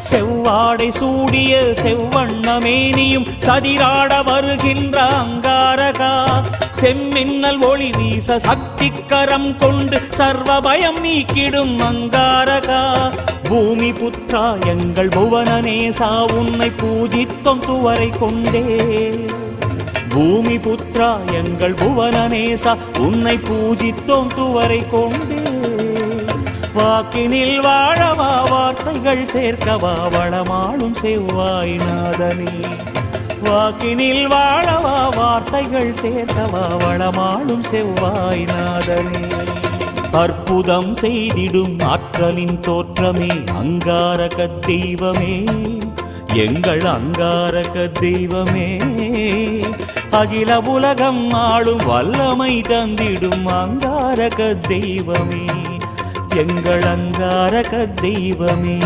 செவ்வாடை சூடிய செவ்வண்ணமேனியும் சதிராட வருகின்ற அங்காரகா, செம்மின்னல் ஒளி வீச சக்தி கரம் கொண்டு சர்வ பயம் நீக்கிடும் அங்காரகா. பூமி புத்ரா எங்கள் புவனநேசா, உன்னை பூஜித்தோம் துவரை கொண்டே. பூமி புத்ரா எங்கள் புவனநேசா, உன்னை பூஜித்தோம் துவரை கொண்டே. வாக்கினில் வாழவா வார்த்தைகள் சேர்க்கவா வளமாளும் செவ்வாய்நாதனே. வாக்கினில் வாழவா வார்த்தைகள் சேர்க்கவா வளமாளும் செவ்வாய்நாதனே. அற்புதம் செய்திடும் ஆற்றலின் தோற்றமே அங்காரக தெய்வமே, எங்கள் அங்காரக தெய்வமே. அகில உலகம் ஆளும் வல்லமை தந்திடும் அங்காரக தெய்வமே, எங்கள் அங்காரக தெய்வமே.